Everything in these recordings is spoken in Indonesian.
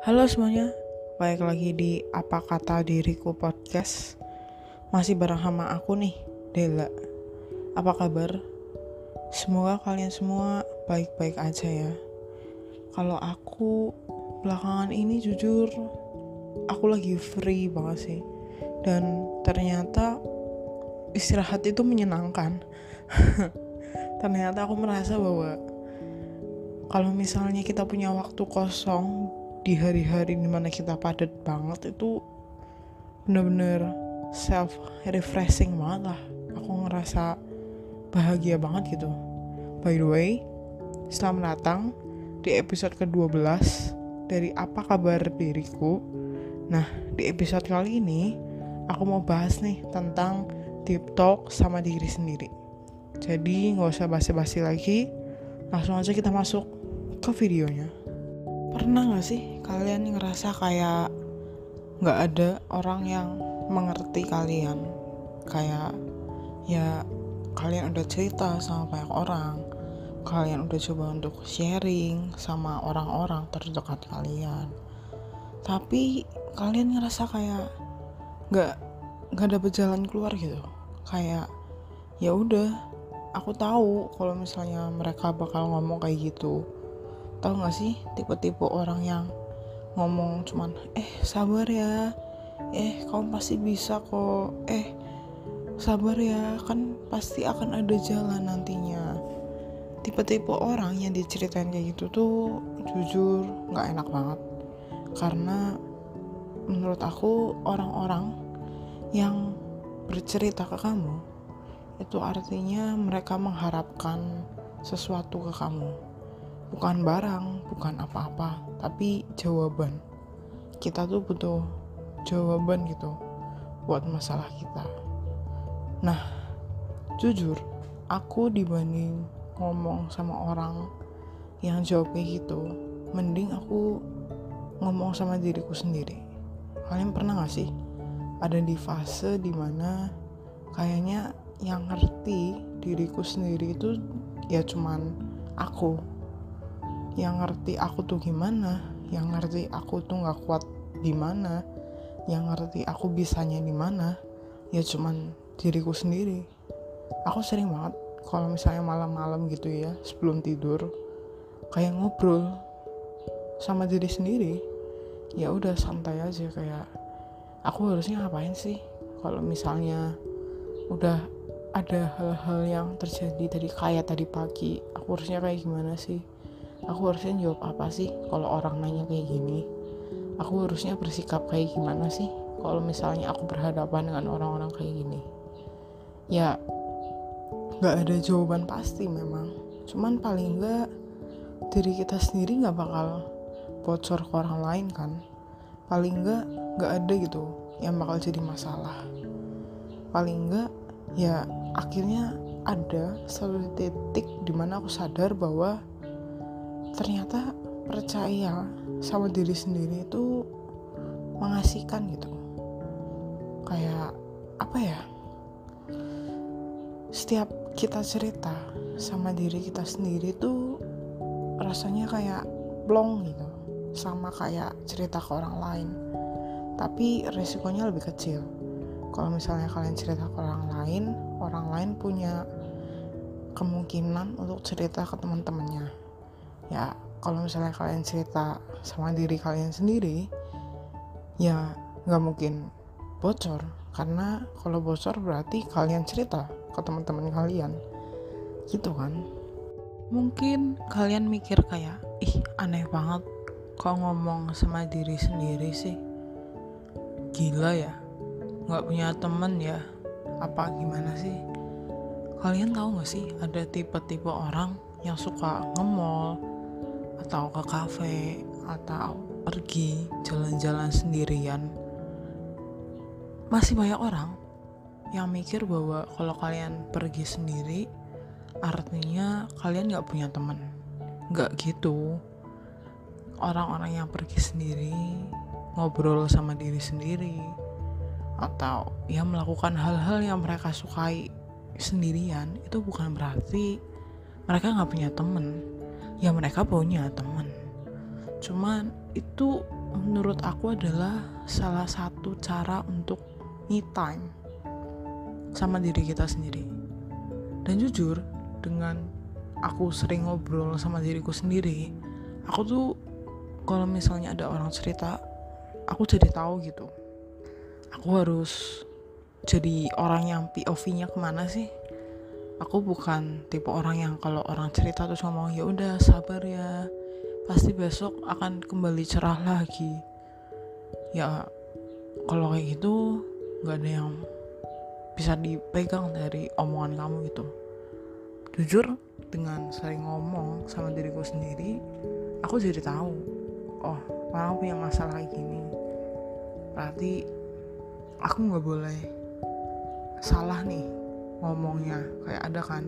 Halo semuanya, balik lagi di Apa Kata Diriku Podcast. Masih bareng sama aku nih, Dela. Apa kabar? Semoga kalian semua baik-baik aja ya. Kalau aku belakangan ini jujur, aku lagi free banget sih. Dan ternyata istirahat itu menyenangkan. Ternyata aku merasa bahwa kalau misalnya kita punya waktu kosong di hari-hari dimana kita padat banget, itu bener-bener self refreshing banget lah. Aku ngerasa bahagia banget gitu. By the way, selamat datang di episode ke-12 dari Apa Kabar Diriku. Nah, di episode kali ini aku mau bahas nih tentang deep talk sama diri sendiri. Jadi gak usah basa-basi lagi, langsung aja kita masuk ke videonya. Pernah gak sih kalian ngerasa kayak gak ada orang yang mengerti kalian? Kayak ya kalian udah cerita sama banyak orang, kalian udah coba untuk sharing sama orang-orang terdekat kalian, tapi kalian ngerasa kayak gak dapet jalan keluar gitu. Kayak ya udah, aku tahu kalau misalnya mereka bakal ngomong kayak gitu. Tahu gak sih tipe-tipe orang yang ngomong cuman sabar ya, kamu pasti bisa kok, sabar ya, kan pasti akan ada jalan nantinya. Tipe-tipe orang yang diceritain kayak gitu tuh jujur gak enak banget. Karena menurut aku orang-orang yang bercerita ke kamu itu artinya mereka mengharapkan sesuatu ke kamu. Bukan barang, bukan apa-apa, tapi jawaban. Kita tuh butuh jawaban gitu buat masalah kita. Nah, jujur, aku dibanding ngomong sama orang yang jawabnya gitu, mending aku ngomong sama diriku sendiri. Kalian pernah gak sih ada di fase dimana kayaknya yang ngerti diriku sendiri itu ya cuman aku. Yang ngerti aku tuh gimana, yang ngerti aku tuh gak kuat gimana, yang ngerti aku bisanya di mana, ya cuman diriku sendiri. Aku sering banget kalau misalnya malam-malam gitu ya, sebelum tidur, kayak ngobrol sama diri sendiri. Ya udah santai aja, kayak aku harusnya ngapain sih kalau misalnya udah ada hal-hal yang terjadi tadi pagi, aku harusnya kayak gimana sih? Aku harusnya jawab apa sih kalau orang nanya kayak gini? Aku harusnya bersikap kayak gimana sih kalau misalnya aku berhadapan dengan orang-orang kayak gini? Ya gak ada jawaban pasti memang, cuman paling gak diri kita sendiri gak bakal bocor ke orang lain kan. Paling gak ada gitu yang bakal jadi masalah. Paling gak ya akhirnya ada satu titik dimana aku sadar bahwa ternyata percaya sama diri sendiri itu mengasihkan gitu. Kayak apa ya, setiap kita cerita sama diri kita sendiri tuh rasanya kayak plong gitu, sama kayak cerita ke orang lain, tapi resikonya lebih kecil. Kalau misalnya kalian cerita ke orang lain punya kemungkinan untuk cerita ke teman-temannya. Ya kalau misalnya kalian cerita sama diri kalian sendiri, ya gak mungkin bocor. Karena kalau bocor berarti kalian cerita ke teman-teman kalian gitu kan. Mungkin kalian mikir kayak, aneh banget kok ngomong sama diri sendiri sih, gila ya, gak punya temen ya, apa gimana sih? Kalian tahu gak sih ada tipe-tipe orang yang suka nge-mall atau ke kafe atau pergi jalan-jalan sendirian? Masih banyak orang yang mikir bahwa kalau kalian pergi sendiri artinya kalian gak punya teman. Gak gitu. Orang-orang yang pergi sendiri, ngobrol sama diri sendiri, atau ya melakukan hal-hal yang mereka sukai sendirian, itu bukan berarti mereka gak punya teman. Ya mereka punya teman, cuman itu menurut aku adalah salah satu cara untuk me time sama diri kita sendiri. Dan jujur, dengan aku sering ngobrol sama diriku sendiri, aku tuh kalau misalnya ada orang cerita, aku jadi tahu gitu, aku harus jadi orang yang POV-nya kemana sih. Aku bukan tipe orang yang kalau orang cerita terus ngomong ya udah sabar ya, pasti besok akan kembali cerah lagi. Ya kalau kayak gitu nggak ada yang bisa dipegang dari omongan kamu gitu. Jujur, dengan sering ngomong sama diriku sendiri, aku jadi tahu, oh orang punya masalah kayak gini, berarti aku nggak boleh salah nih ngomongnya. Kayak ada kan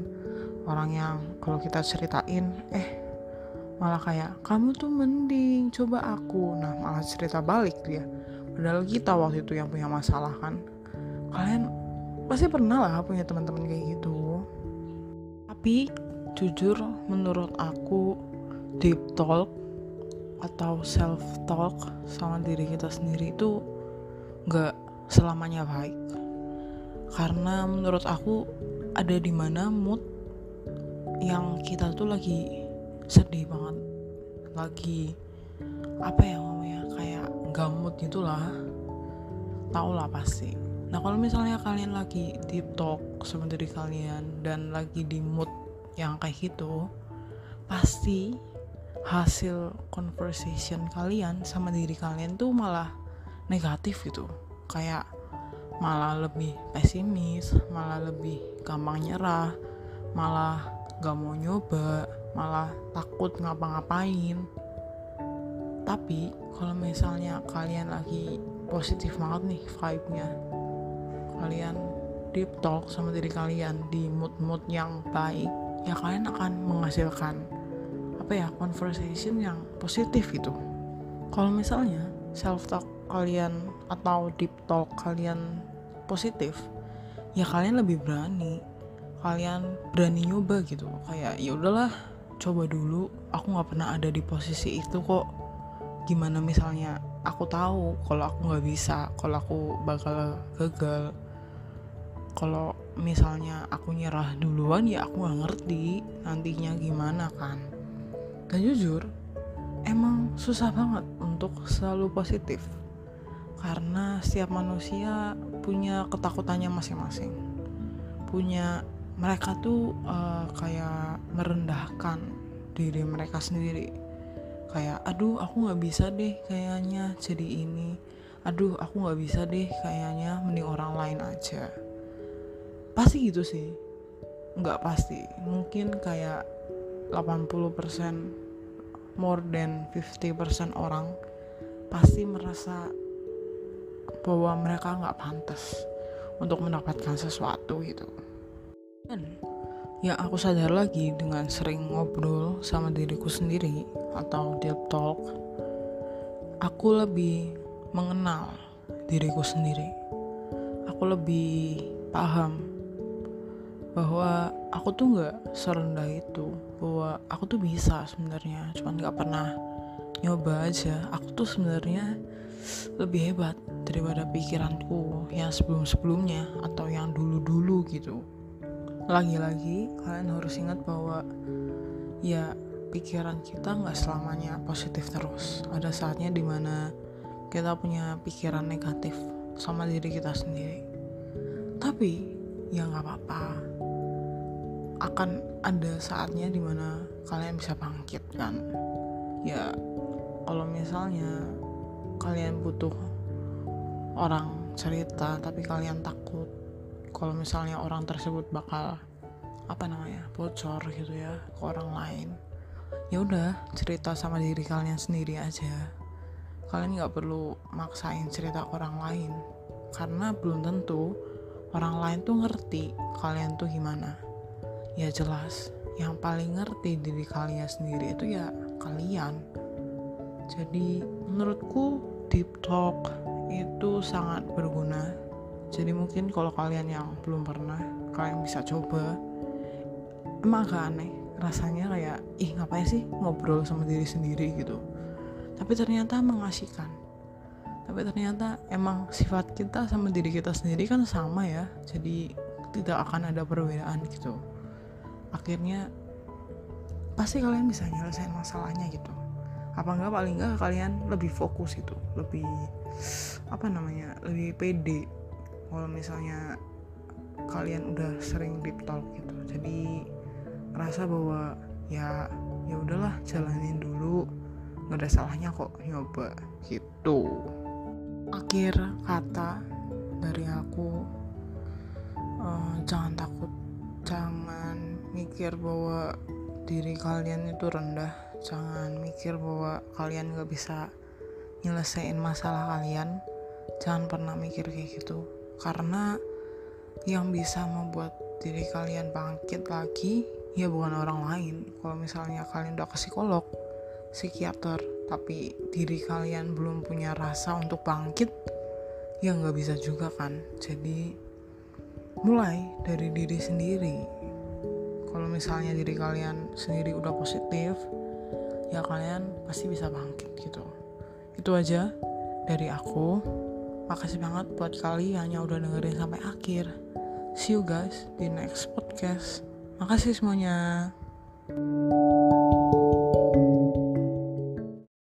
orang yang kalau kita ceritain malah kayak kamu tuh mending coba aku, nah malah cerita balik dia, padahal kita waktu itu yang punya masalah kan. Kalian pasti pernah lah punya teman-teman kayak gitu. Tapi jujur menurut aku, deep talk atau self talk sama diri kita sendiri itu gak selamanya baik. Karena menurut aku ada di mana mood yang kita tuh lagi sedih banget, lagi apa ya ngomongnya, kayak gamut gitulah, tau lah pasti. Nah kalau misalnya kalian lagi deep talk sama diri kalian dan lagi di mood yang kayak gitu, pasti hasil conversation kalian sama diri kalian tuh malah negatif gitu. Kayak malah lebih pesimis, malah lebih gampang nyerah, malah gak mau nyoba, malah takut ngapa-ngapain. Tapi kalau misalnya kalian lagi positif banget nih vibe-nya, kalian deep talk sama diri kalian di mood-mood yang baik, ya kalian akan menghasilkan conversation yang positif gitu. Kalau misalnya self talk kalian atau deep talk kalian positif, ya kalian lebih berani, kalian berani nyoba gitu. Kayak ya udahlah, coba dulu, aku nggak pernah ada di posisi itu kok. Gimana misalnya aku tahu kalau aku nggak bisa, kalau aku bakal gagal. Kalau misalnya aku nyerah duluan, ya aku gak ngerti nantinya gimana kan. Dan jujur, emang susah banget untuk selalu positif, karena setiap manusia punya ketakutannya masing-masing. Mereka tuh kayak merendahkan diri mereka sendiri. Kayak aduh aku gak bisa deh kayaknya jadi ini, aduh aku gak bisa deh kayaknya, mending orang lain aja. Pasti gitu sih, nggak pasti, mungkin kayak 80%, more than 50% orang pasti merasa bahwa mereka nggak pantas untuk mendapatkan sesuatu gitu. Dan yang aku sadar lagi dengan sering ngobrol sama diriku sendiri atau deep talk, aku lebih mengenal diriku sendiri. Aku lebih paham bahwa aku tuh gak serendah itu, bahwa aku tuh bisa sebenarnya, cuman gak pernah nyoba aja. Aku tuh sebenarnya lebih hebat daripada pikiranku yang sebelum-sebelumnya atau yang dulu-dulu gitu. Lagi-lagi kalian harus ingat bahwa ya pikiran kita gak selamanya positif terus. Ada saatnya dimana kita punya pikiran negatif sama diri kita sendiri. Tapi ya gak apa-apa, akan ada saatnya dimana kalian bisa bangkit kan. Ya kalau misalnya kalian butuh orang cerita tapi kalian takut kalau misalnya orang tersebut bakal bocor gitu ya ke orang lain, ya udah cerita sama diri kalian sendiri aja. Kalian nggak perlu maksain cerita ke orang lain, karena belum tentu orang lain tuh ngerti kalian tuh gimana. Ya jelas yang paling ngerti diri kalian sendiri itu ya kalian. Jadi menurutku deep talk itu sangat berguna. Jadi mungkin kalau kalian yang belum pernah, kalian bisa coba. Emang agak aneh rasanya, kayak ngapain sih ngobrol sama diri sendiri gitu. tapi ternyata mengasihkan. Tapi ternyata emang sifat kita sama diri kita sendiri kan sama ya, jadi tidak akan ada perbedaan gitu. Akhirnya pasti kalian bisa nyelesain masalahnya gitu. Apa enggak, paling enggak kalian lebih fokus gitu, lebih lebih pede kalau misalnya kalian udah sering deep talk gitu. Jadi ngerasa bahwa ya udahlah, jalanin dulu, nggak ada salahnya kok nyoba gitu. Akhir kata dari aku, jangan takut, jangan mikir bahwa diri kalian itu rendah, jangan mikir bahwa kalian nggak bisa nyelesain masalah kalian. Jangan pernah mikir kayak gitu, karena yang bisa membuat diri kalian bangkit lagi ya bukan orang lain. Kalau misalnya kalian udah ke psikolog, psikiater, tapi diri kalian belum punya rasa untuk bangkit, ya nggak bisa juga kan. Jadi mulai dari diri sendiri. Kalau misalnya diri kalian sendiri udah positif, ya kalian pasti bisa bangkit gitu. Itu aja dari aku. Makasih banget buat kalian yang udah dengerin sampai akhir. See you guys di next podcast. Makasih semuanya.